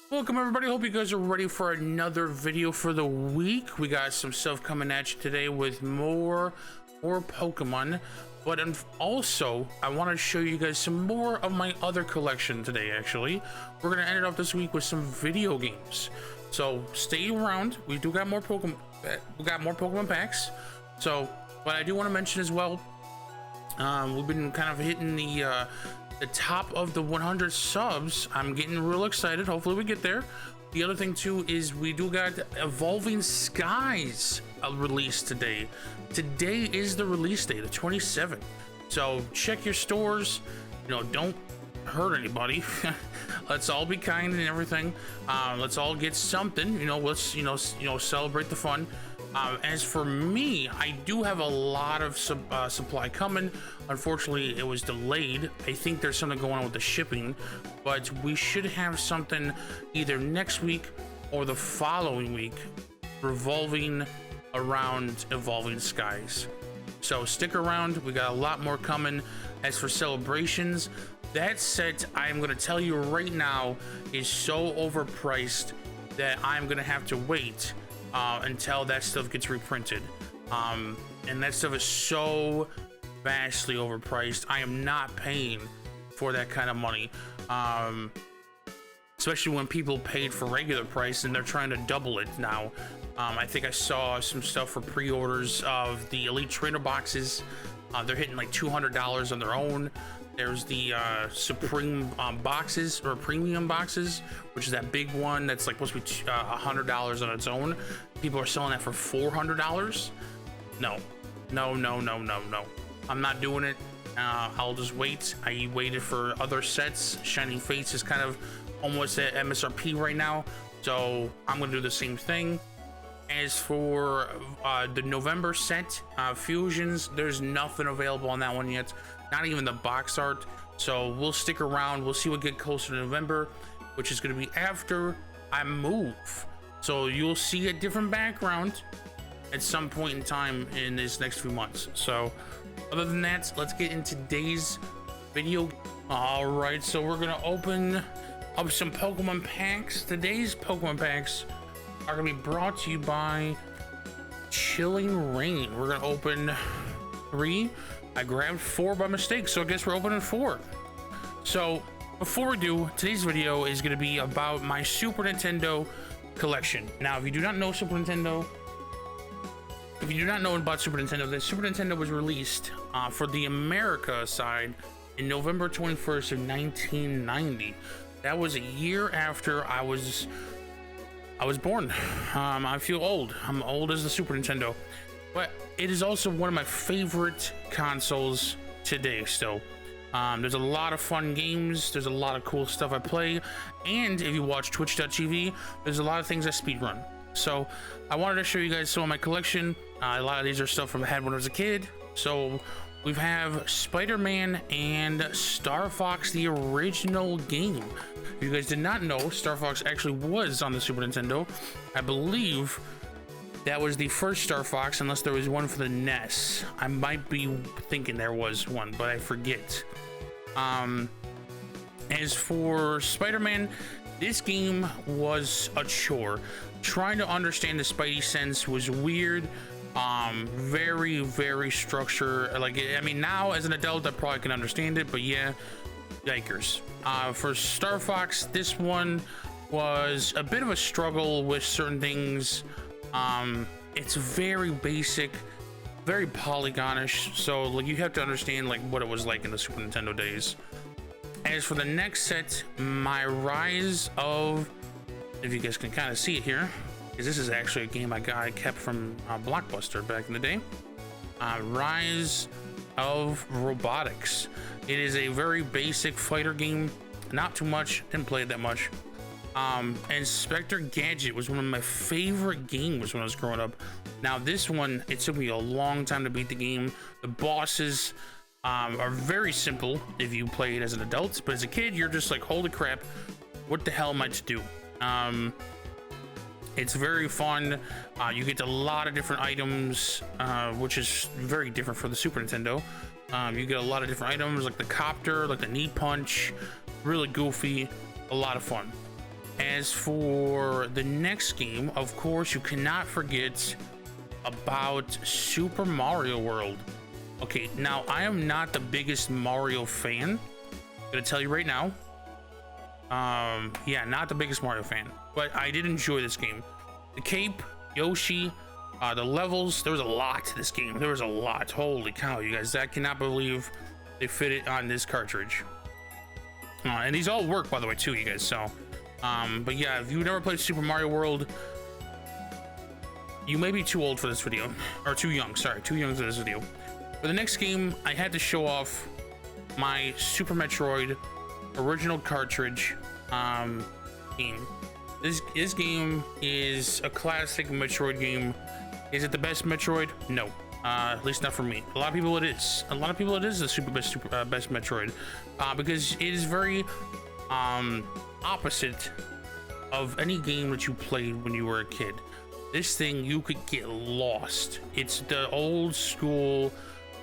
Welcome everybody, hope you guys are ready for another video for the week. We got some stuff coming at you today with more Pokemon, but also I want to show you guys some more of my other collection today. Actually, we're gonna end it off this week with some video games, so stay around. We got more Pokemon packs. So what I do want to mention as well, we've been kind of hitting the top of the 100 subs. I'm getting real excited. Hopefully we get there. The other thing too is we do got Evolving Skies released today. Today is the release day, the 27th. So check your stores. You know, don't hurt anybody. Let's all be kind and everything. Let's all get something. You know, let's celebrate the fun. As for me, I do have a lot of supply coming. Unfortunately, it was delayed. I think there's something going on with the shipping, but we should have something either next week or the following week revolving around Evolving Skies. So stick around, we got a lot more coming. As for celebrations, that set, I'm going to tell you right now, is so overpriced that I'm going to have to wait until that stuff gets reprinted, and that stuff is so vastly overpriced. I am not paying for that kind of money, especially when people paid for regular price and they're trying to double it now. I think I saw some stuff for pre-orders of the Elite Trainer boxes. They're hitting like $200 on their own. There's the Supreme boxes, or premium boxes, which is that big one that's like supposed to be $100 on its own. People are selling that for $400. No. I'm not doing it. I'll just wait. I waited for other sets. Shining Fates is kind of almost at MSRP right now, so I'm gonna do the same thing. As for the November set, Fusions, there's nothing available on that one yet. Not even the box art. So we'll stick around. We'll see what get closer to November, which is going to be after I move. So you'll see a different background at some point in time in this next few months. So other than that, let's get into today's video. All right, so we're going to open up some Pokemon packs. Today's Pokemon packs are going to be brought to you by Chilling Rain. We're going to open 3. I grabbed 4 by mistake, so I guess we're opening 4. So before we do, today's video is going to be about my Super Nintendo collection. Now, if you do not know about Super Nintendo, the Super Nintendo was released for the America side in November 21st of 1990. That was a year after I was born. I feel old. I'm old as the Super Nintendo. But it is also one of my favorite consoles today still. There's a lot of fun games. There's a lot of cool stuff I play. And if you watch twitch.tv, there's a lot of things I speedrun. So I wanted to show you guys some of my collection. A lot of these are stuff I had when I was a kid. So we have Spider-Man and Star Fox, the original game. If you guys did not know, Star Fox actually was on the Super Nintendo. I believe that was the first Star Fox, unless there was one for the NES. I might be thinking there was one, but I forget. As for Spider-Man, this game was a chore. Trying to understand the Spidey sense was weird. Very structured. Like, I mean, now as an adult, I probably can understand it, but yeah, yikers. For Star Fox, this one was a bit of a struggle with certain things. It's very basic, very polygonish, so like you have to understand like what it was like in the Super Nintendo days. As for the next set, my Rise of, if you guys can kind of see it here, because this is actually a game I kept from Blockbuster back in the day. Rise of Robotics. It is a very basic fighter game, not too much, didn't play it that much. Inspector Gadget was one of my favorite games when I was growing up. Now this one, it took me a long time to beat the game. The bosses are very simple if you play it as an adult, but as a kid, you're just like, holy crap, what the hell am I to do? It's very fun. You get a lot of different items, which is very different for the Super Nintendo. You get a lot of different items, like the copter, like the knee punch, really goofy, a lot of fun. As for the next game, of course, you cannot forget about Super Mario World. Okay, now I am not the biggest Mario fan. I'm gonna tell you right now. Yeah, not the biggest Mario fan, but I did enjoy this game. The cape, Yoshi, the levels, there was a lot to this game. There was a lot. Holy cow, you guys, I cannot believe they fit it on this cartridge. And these all work, by the way, too, you guys. So, but yeah, if you've never played Super Mario World, you may be too old for this video, or too young. Sorry, too young for this video. For the next game, I had to show off my Super Metroid original cartridge game. This game is a classic Metroid game. Is it the best Metroid? No. At least not for me. A lot of people it is. A lot of people it is the best Metroid, because it is very opposite of any game that you played when you were a kid. This thing, you could get lost. It's the old school,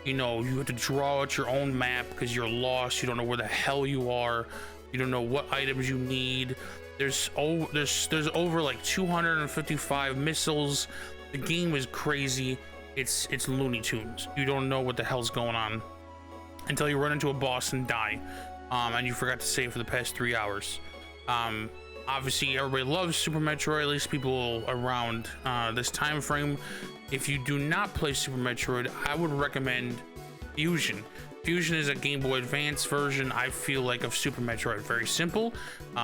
you know, you have to draw out your own map because you're lost. You don't know where the hell you are. You don't know what items you need. There's over like 255 missiles. The game is crazy. It's Looney Tunes. You don't know what the hell's going on until you run into a boss and die, and you forgot to save for the past 3 hours. Obviously, everybody loves Super Metroid, at least people around this time frame. If you do not play Super Metroid, I would recommend Fusion. Fusion is a Game Boy Advance version, I feel like, of Super Metroid. Very simple.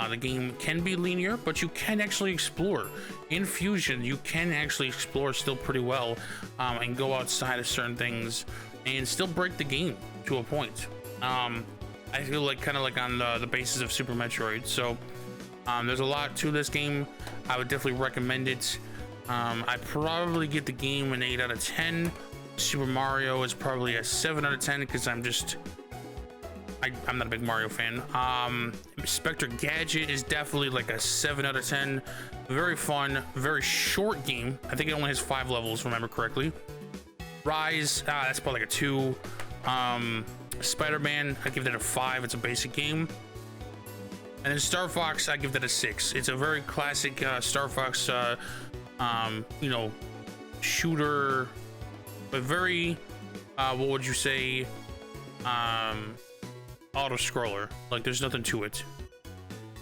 The game can be linear, but you can actually explore. In Fusion, you can actually explore still pretty well, and go outside of certain things and still break the game to a point. I feel like kind of like on the basis of Super Metroid. So there's a lot to this game. I would definitely recommend it. I'd probably get the game an 8 out of 10. Super Mario is probably a 7 out of 10 because I'm not a big Mario fan. Spectre Gadget is definitely like a 7 out of 10. Very fun, very short game. I think it only has 5 levels, if I remember correctly. Rise, that's probably like a 2. Spider-Man, I give that a 5. It's a basic game. And then Star Fox, I give that a 6. It's a very classic Star Fox, you know, shooter, but very, what would you say, auto-scroller. Like, there's nothing to it.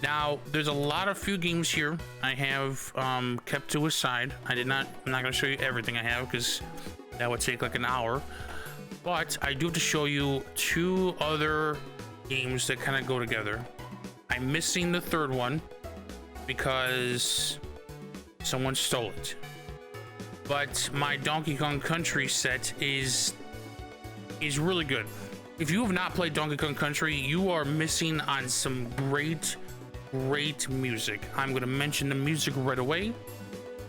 Now, there's a few games here I have kept to a side. I'm not gonna show you everything I have because that would take like an hour. But I do have to show you 2 other games that kind of go together. I'm missing the third one because someone stole it. But my Donkey Kong Country set is really good. If you have not played Donkey Kong Country, you are missing on some great music. I'm going to mention the music right away.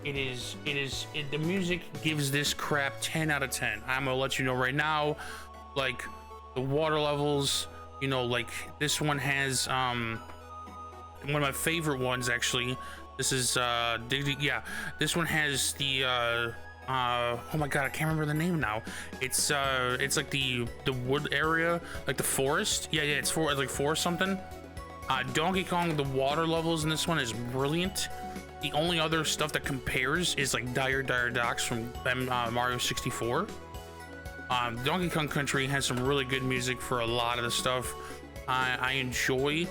The music gives this crap 10 out of 10. I'm going to let you know right now, like the water levels, you know, like this one has one of my favorite ones actually. This is yeah, this one has the oh my god, I can't remember the name now. It's like the wood area, like the forest. Yeah, it's like forest something. Donkey Kong, the water levels in this one is brilliant. The only other stuff that compares is like Dire Docks from Mario 64. Donkey Kong Country has some really good music for a lot of the stuff. I enjoy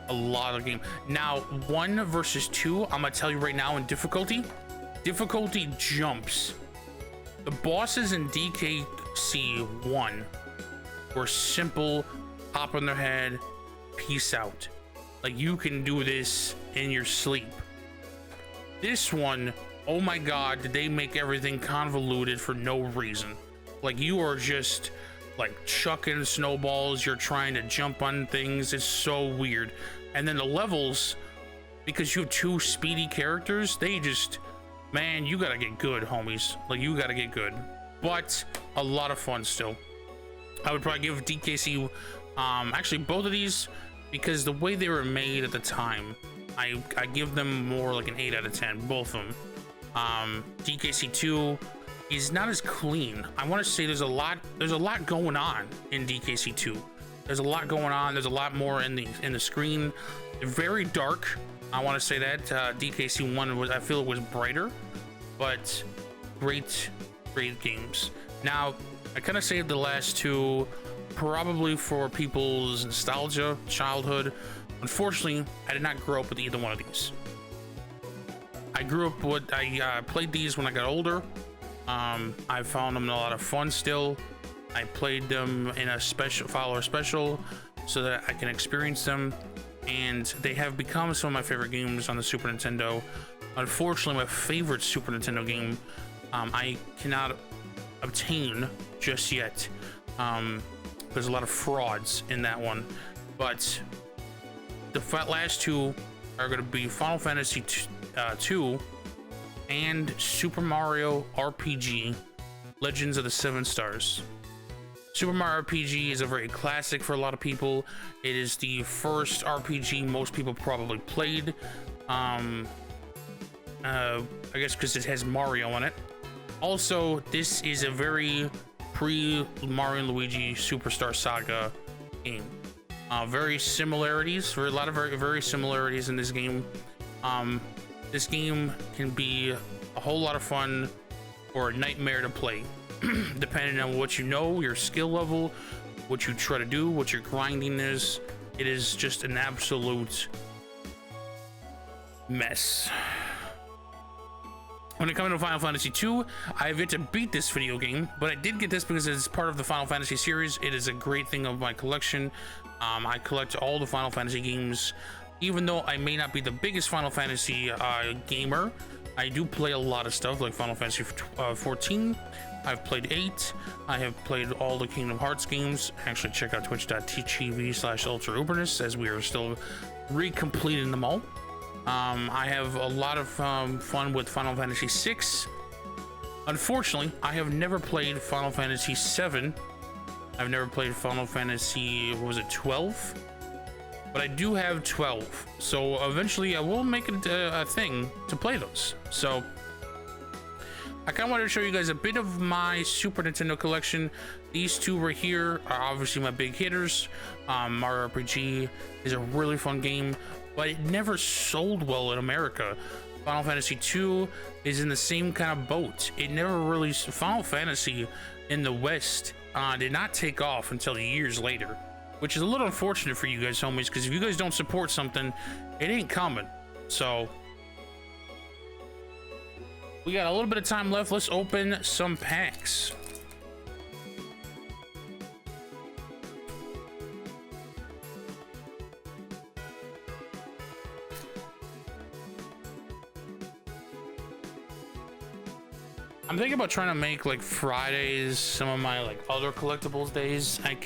a lot of the game. Now, 1 versus 2, I'm gonna tell you right now, in difficulty jumps. The bosses in DKC 1 were simple, hop on their head, peace out. Like, you can do this in your sleep. This one, oh my god, did they make everything convoluted for no reason. Like, you are just like chucking snowballs, you're trying to jump on things. It's so weird. And then the levels, because you have 2 speedy characters, they just, man, you gotta get good, homies. Like, you gotta get good, but a lot of fun still. I would probably give DKC actually both of these, because the way they were made at the time, I give them more like an 8 out of 10, both of them. DKC 2 is not as clean. I want to say there's a lot going on in DKC 2. There's a lot going on. There's a lot more in the screen. Very dark. I want to say that DKC1 was, I feel it was brighter, but great games. Now, I kind of saved the last two probably for people's nostalgia, childhood. Unfortunately, I did not grow up with either one of these. I grew up with, I played these when I got older. I found them a lot of fun still. I played them in a follower special so that I can experience them, and they have become some of my favorite games on the Super Nintendo. Unfortunately, my favorite Super Nintendo game I cannot obtain just yet. There's a lot of frauds in that one, but the last two are going to be Final Fantasy 2 and Super Mario RPG Legends of the Seven Stars. Super Mario RPG is a very classic for a lot of people. It is the first RPG most people probably played. I guess because it has Mario in it. Also, this is a very pre-Mario and Luigi Superstar Saga game. Very similarities, a lot of very similarities in this game. This game can be a whole lot of fun or a nightmare to play, depending on what you know, your skill level, what you try to do, what your grinding is. It is just an absolute mess. When it comes to Final Fantasy 2, I have yet to beat this video game, but I did get this because it's part of the Final Fantasy series. It is a great thing of my collection. I collect all the Final Fantasy games. Even though I may not be the biggest Final Fantasy gamer, I do play a lot of stuff like Final Fantasy 14. I've played 8. I have played all the Kingdom Hearts games. Actually, check out twitch.tv/ultraubernis as we are still recompleting them all. I have a lot of fun with Final Fantasy 6. Unfortunately, I have never played Final Fantasy 7. I've never played Final Fantasy, what was it, 12? But I do have 12. So eventually I will make it a thing to play those. So I kind of wanted to show you guys a bit of my Super Nintendo collection. These two right here are obviously my big hitters. Mario RPG is a really fun game, but it never sold well in America. Final Fantasy 2 is in the same kind of boat. It never really, Final Fantasy in the West did not take off until years later, which is a little unfortunate for you guys, homies, because if you guys don't support something, it ain't coming. So we got a little bit of time left. Let's open some packs. I'm thinking about trying to make like Fridays some of my like other collectibles days. I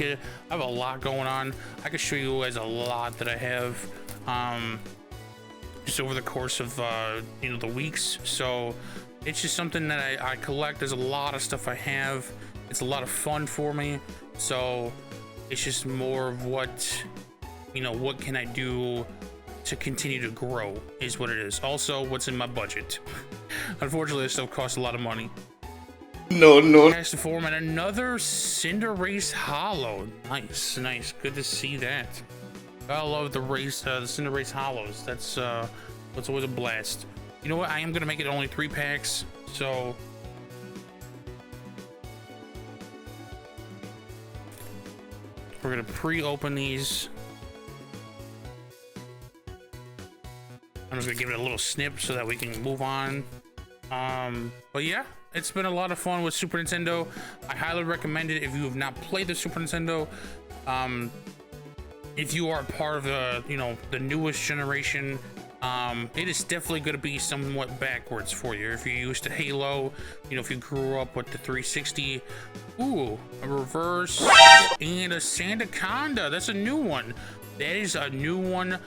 have a lot going on. I could show you guys a lot that I have just over the course of you know, the weeks. So it's just something that I collect. There's a lot of stuff I have. It's a lot of fun for me. So it's just more of what, you know, what can I do to continue to grow is what it is. Also, what's in my budget. Unfortunately, this stuff costs a lot of money. No. Has to form and another Cinderace Hollow. Nice. Good to see that. I love the Cinderace Hollows. That's always a blast. You know what? I am gonna make it only 3 packs. So we're gonna pre-open these. I'm just gonna give it a little snip so that we can move on. But yeah, it's been a lot of fun with Super Nintendo. I highly recommend it if you have not played the Super Nintendo. If you are part of the, you know, the newest generation, it is definitely going to be somewhat backwards for you. If you're used to Halo, you know, if you grew up with the 360, ooh, a reverse and a Sandaconda. That's a new one. That is a new one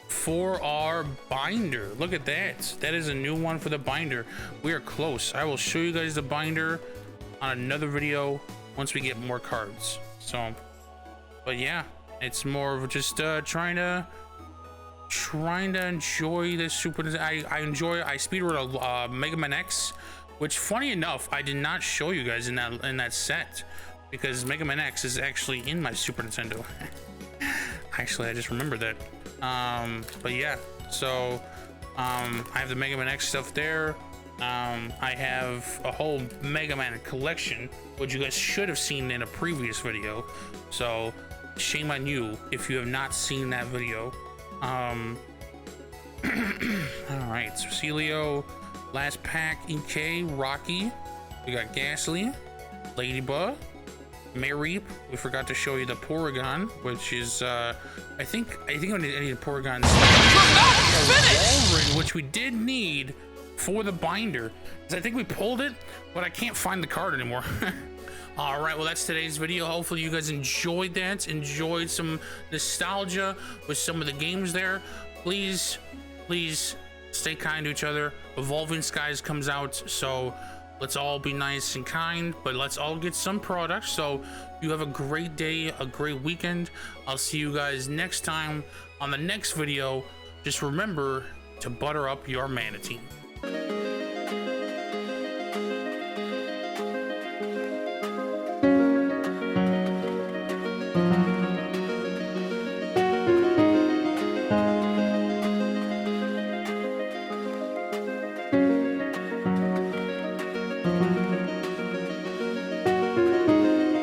for our binder. Look at that. That is a new one for the binder. We are close. I will show you guys the binder on another video once we get more cards. So, but yeah, it's more of just trying to enjoy this Super. I speedrun a Mega Man X, which funny enough I did not show you guys in that set. because Mega Man X is actually in my Super Nintendo. Actually, I just remembered that. But yeah, so I have the Mega Man X stuff there. I have a whole Mega Man collection, which you guys should have seen in a previous video. So shame on you if you have not seen that video. All right, Celio, last pack, EK, Rocky. We got Ghastly, Ladybug, Mareep. We forgot to show you the Porygon, which is I think I need a Porygon, which we did need for the binder. I think we pulled it, but I can't find the card anymore. All right, well, that's today's video. Hopefully you guys enjoyed that, enjoyed some nostalgia with some of the games there. Please stay kind to each other. Evolving Skies comes out, so let's all be nice and kind, but let's all get some products. So you have a great day, a great weekend. I'll see you guys next time on the next video. Just remember to butter up your Manatee.